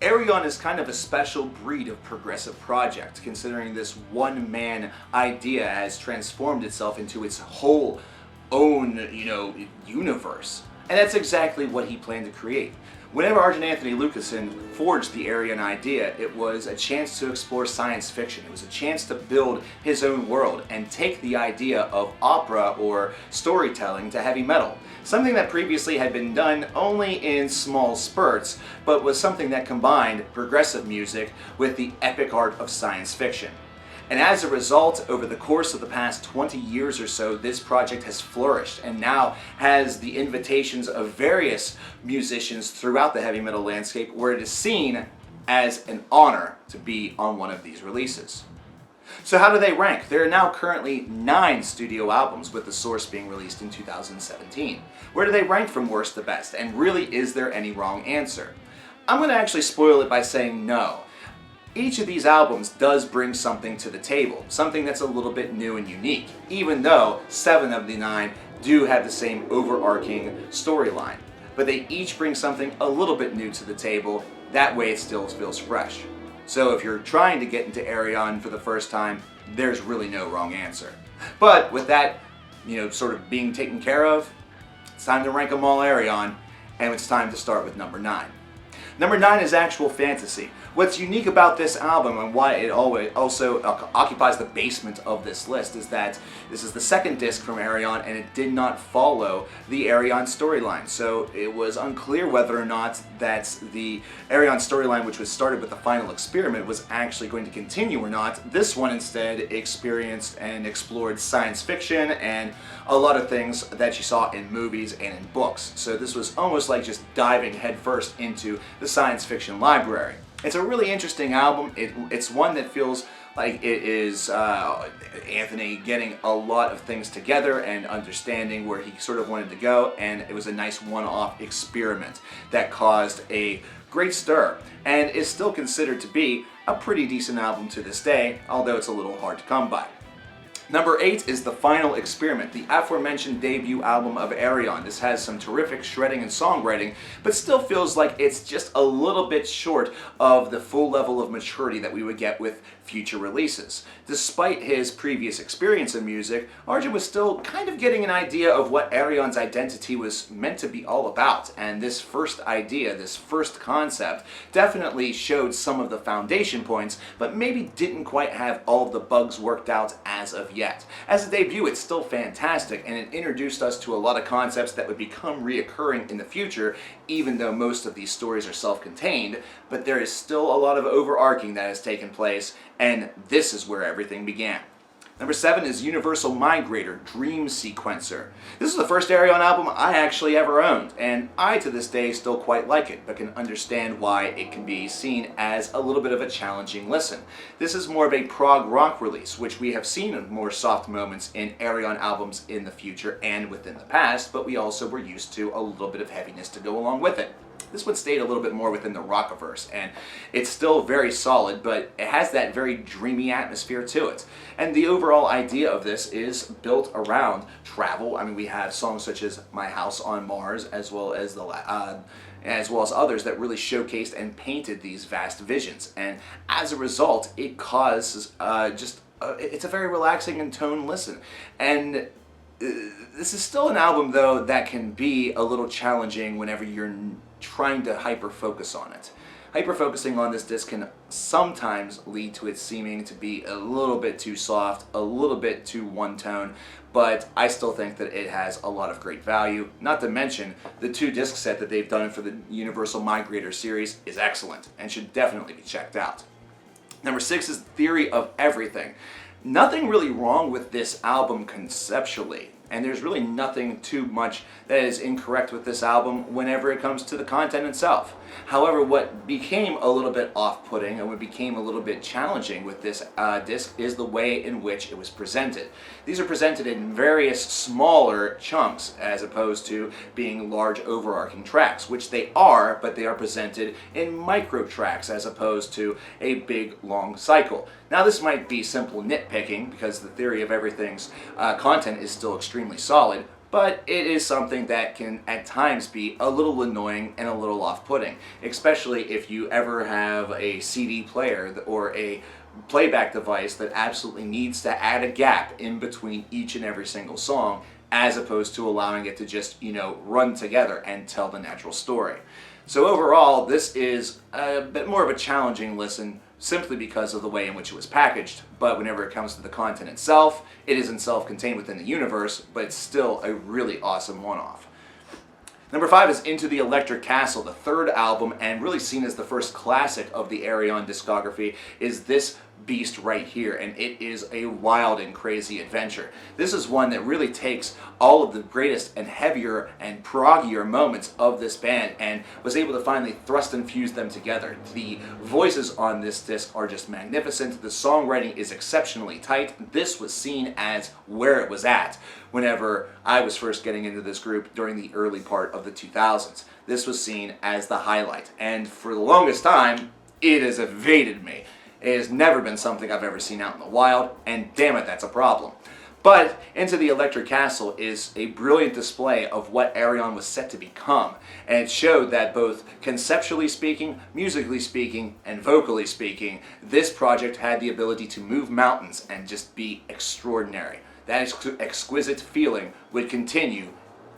Ayreon is kind of a special breed of progressive project, considering this one-man idea has transformed itself into its whole own, universe. And that's exactly what he planned to create. Whenever Arjun Anthony Lucassen forged the Ayreon idea, it was a chance to explore science fiction. It was a chance to build his own world and take the idea of opera or storytelling to heavy metal. Something that previously had been done only in small spurts, but was something that combined progressive music with the epic art of science fiction. And as a result, over the course of the past 20 years or so, this project has flourished and now has the invitations of various musicians throughout the heavy metal landscape, where it is seen as an honor to be on one of these releases. So how do they rank? There are now currently 9 studio albums, with The Source being released in 2017. Where do they rank from worst to best? And really, is there any wrong answer? I'm going to actually spoil it by saying no. Each of these albums does bring something to the table, something that's a little bit new and unique, even though 7 of the 9 do have the same overarching storyline. But they each bring something a little bit new to the table, that way it still feels fresh. So if you're trying to get into Ayreon for the first time, there's really no wrong answer. But with that, sort of being taken care of, it's time to rank them all Ayreon, and it's time to start with number 9. Number 9 is Actual Fantasy. What's unique about this album and why it also occupies the basement of this list is that this is the second disc from Ayreon, and it did not follow the Ayreon storyline. So it was unclear whether or not that the Ayreon storyline, which was started with the final experiment, was actually going to continue or not. This one instead experienced and explored science fiction and a lot of things that you saw in movies and in books. So this was almost like just diving headfirst into the science fiction library. It's a really interesting album. It's one that feels like it is Anthony getting a lot of things together and understanding where he sort of wanted to go, and it was a nice one-off experiment that caused a great stir, and is still considered to be a pretty decent album to this day, although it's a little hard to come by. Number 8 is The Final Experiment, the aforementioned debut album of Ayreon. This has some terrific shredding and songwriting, but still feels like it's just a little bit short of the full level of maturity that we would get with future releases. Despite his previous experience in music, Arjun was still kind of getting an idea of what Ayreon's identity was meant to be all about, and this first idea, this first concept, definitely showed some of the foundation points, but maybe didn't quite have all of the bugs worked out as of yet. As a debut, it's still fantastic, and it introduced us to a lot of concepts that would become reoccurring in the future, even though most of these stories are self-contained, but there is still a lot of overarching that has taken place, and this is where everything began. Number 7 is Universal Migrator, Dream Sequencer. This is the first Ayreon album I actually ever owned, and I to this day still quite like it, but can understand why it can be seen as a little bit of a challenging listen. This is more of a prog rock release, which we have seen in more soft moments in Ayreon albums in the future and within the past, but we also were used to a little bit of heaviness to go along with it. This one stayed a little bit more within the rockiverse, and it's still very solid, but it has that very dreamy atmosphere to it. And the overall idea of this is built around travel. I mean, we have songs such as My House on Mars, as well as others that really showcased and painted these vast visions. And as a result, it causes it's a very relaxing and tone listen. And this is still an album, though, that can be a little challenging whenever you're trying to hyper-focus on it. Hyper-focusing on this disc can sometimes lead to it seeming to be a little bit too soft, a little bit too one-tone, but I still think that it has a lot of great value. Not to mention, the 2-disc set that they've done for the Universal Migrator series is excellent and should definitely be checked out. Number 6 is Theory of Everything. Nothing really wrong with this album conceptually, and there's really nothing too much that is incorrect with this album whenever it comes to the content itself. However, what became a little bit off-putting and what became a little bit challenging with this disc is the way in which it was presented. These are presented in various smaller chunks as opposed to being large overarching tracks, which they are, but they are presented in micro tracks as opposed to a big long cycle. Now this might be simple nitpicking because the Theory of Everything's content is still extremely solid, but it is something that can at times be a little annoying and a little off-putting, especially if you ever have a CD player or a playback device that absolutely needs to add a gap in between each and every single song, as opposed to allowing it to just, run together and tell the natural story. So overall, this is a bit more of a challenging listen simply because of the way in which it was packaged, but whenever it comes to the content itself, it isn't self-contained within the universe, but it's still a really awesome one-off. Number 5 is Into the Electric Castle, the third album, and really seen as the first classic of the Ayreon discography, is this beast right here, and it is a wild and crazy adventure. This is one that really takes all of the greatest and heavier and proggier moments of this band and was able to finally thrust and fuse them together. The voices on this disc are just magnificent. The songwriting is exceptionally tight. This was seen as where it was at whenever I was first getting into this group during the early part of the 2000s. This was seen as the highlight, and for the longest time, it has evaded me. It has never been something I've ever seen out in the wild, and damn it, that's a problem. But Into the Electric Castle is a brilliant display of what Ayreon was set to become, and it showed that both conceptually speaking, musically speaking, and vocally speaking, this project had the ability to move mountains and just be extraordinary. That exquisite feeling would continue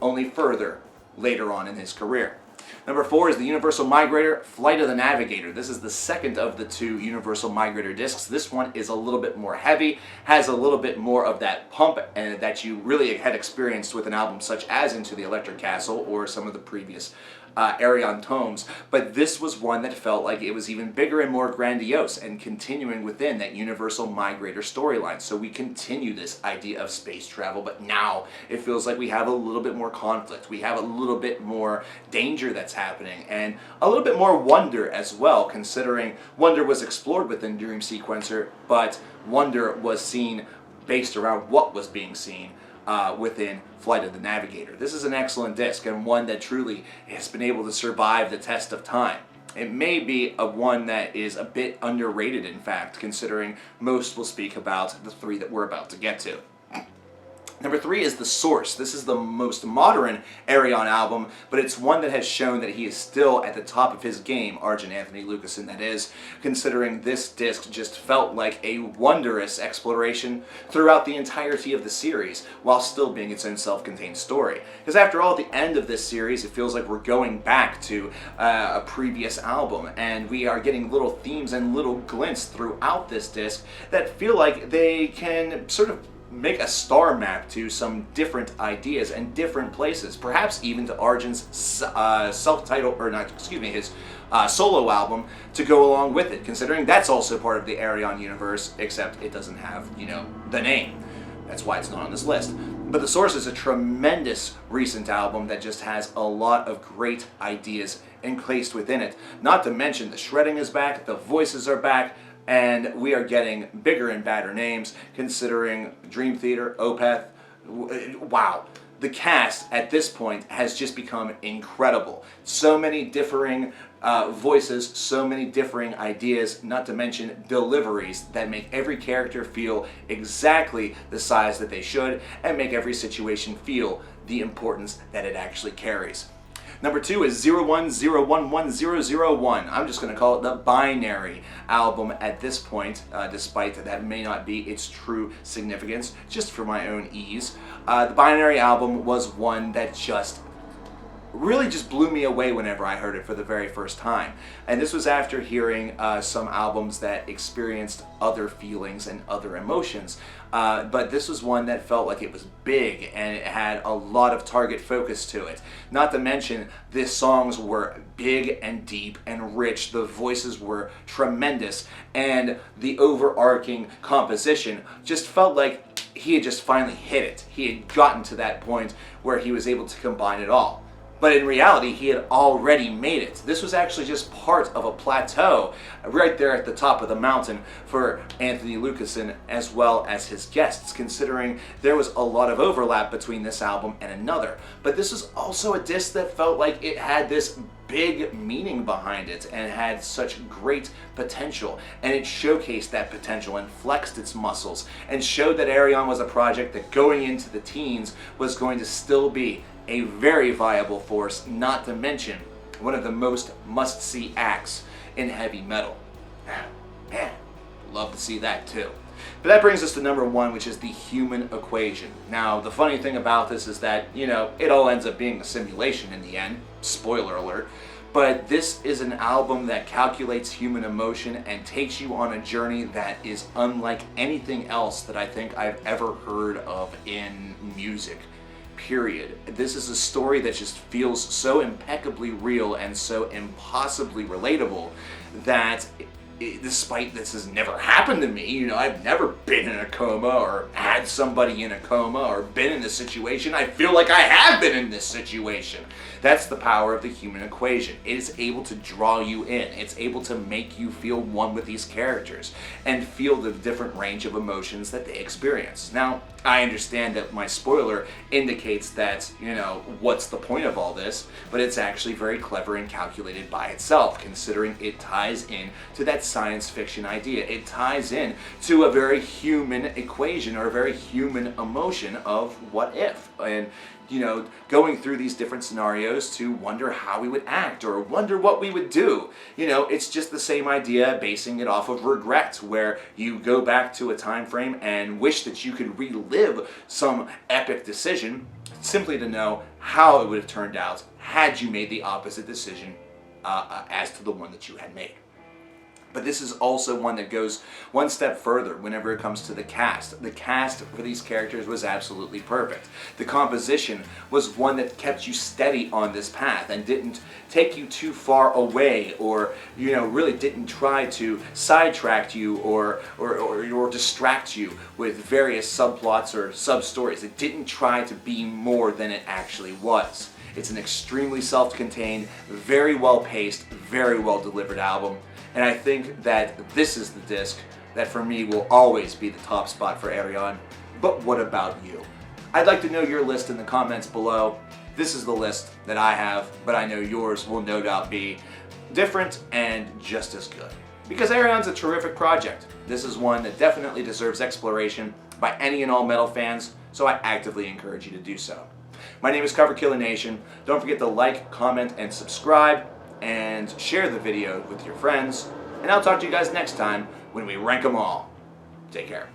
only further later on in his career. Number 4 is the Universal Migrator, Flight of the Navigator. This is the second of the two Universal Migrator discs. This one is a little bit more heavy, has a little bit more of that pump and that you really had experienced with an album such as Into the Electric Castle or some of the previous Ayreon tomes, but this was one that felt like it was even bigger and more grandiose and continuing within that Universal Migrator storyline. So we continue this idea of space travel, but now it feels like we have a little bit more conflict. We have a little bit more danger that's happening and a little bit more wonder as well, considering wonder was explored within Dream Sequencer, but wonder was seen based around what was being seen within Flight of the Navigator. This is an excellent disc and one that truly has been able to survive the test of time. It may be one that is a bit underrated, in fact, considering most will speak about the three that we're about to get to. Number 3 is The Source. This is the most modern Ayreon album, but it's one that has shown that he is still at the top of his game, Arjun Anthony Lucassen that is, considering this disc just felt like a wondrous exploration throughout the entirety of the series, while still being its own self-contained story. Because after all, at the end of this series, it feels like we're going back to a previous album, and we are getting little themes and little glints throughout this disc that feel like they can sort of make a star map to some different ideas and different places, perhaps even to Arjun's self-titled, or not, excuse me, his solo album to go along with it, considering that's also part of the Ayreon universe, except it doesn't have, the name. That's why it's not on this list. But The Source is a tremendous recent album that just has a lot of great ideas encased within it. Not to mention the shredding is back, the voices are back, and we are getting bigger and badder names, considering Dream Theater, Opeth. Wow. The cast at this point has just become incredible. So many differing voices, so many differing ideas, not to mention deliveries that make every character feel exactly the size that they should and make every situation feel the importance that it actually carries. Number 2 is 010110001. I'm just going to call it the Binary album at this point, despite that may not be its true significance, just for my own ease. The Binary album was one that really just blew me away whenever I heard it for the very first time. And this was after hearing some albums that experienced other feelings and other emotions. But this was one that felt like it was big and it had a lot of target focus to it. Not to mention, the songs were big and deep and rich, the voices were tremendous, and the overarching composition just felt like he had just finally hit it. He had gotten to that point where he was able to combine it all. But in reality, he had already made it. This was actually just part of a plateau right there at the top of the mountain for Anthony Lucassen as well as his guests, considering there was a lot of overlap between this album and another. But this was also a disc that felt like it had this big meaning behind it and had such great potential, and it showcased that potential and flexed its muscles and showed that Ayreon was a project that going into the teens was going to still be a very viable force, not to mention one of the most must-see acts in heavy metal. Man, love to see that too. But that brings us to number one, which is the human equation. Now, the funny thing about this is that, it all ends up being a simulation in the end. Spoiler alert. But this is an album that calculates human emotion and takes you on a journey that is unlike anything else that I think I've ever heard of in music. Period. This is a story that just feels so impeccably real and so impossibly relatable that despite this has never happened to me, I've never been in a coma or had somebody in a coma or been in this situation. I feel like I have been in this situation. That's the power of the human equation. It is able to draw you in. It's able to make you feel one with these characters and feel the different range of emotions that they experience. Now, I understand that my spoiler indicates that, what's the point of all this, but it's actually very clever and calculated by itself, considering it ties in to that science fiction idea. It ties in to a very human equation or a very human emotion of what if. And going through these different scenarios to wonder how we would act or wonder what we would do. It's just the same idea, basing it off of regret, where you go back to a time frame and wish that you could relive some epic decision simply to know how it would have turned out had you made the opposite decision as to the one that you had made. But this is also one that goes one step further whenever it comes to the cast. The cast for these characters was absolutely perfect. The composition was one that kept you steady on this path and didn't take you too far away or, really didn't try to sidetrack you or distract you with various subplots or sub-stories. It didn't try to be more than it actually was. It's an extremely self-contained, very well-paced, very well-delivered album. And I think that this is the disc that for me will always be the top spot for Ayreon. But what about you? I'd like to know your list in the comments below. This is the list that I have, but I know yours will no doubt be different and just as good. Because Ayreon's a terrific project. This is one that definitely deserves exploration by any and all metal fans, so I actively encourage you to do so. My name is coverkillernation. Don't forget to like, comment, and subscribe, and share the video with your friends. And I'll talk to you guys next time when we rank them all. Take care.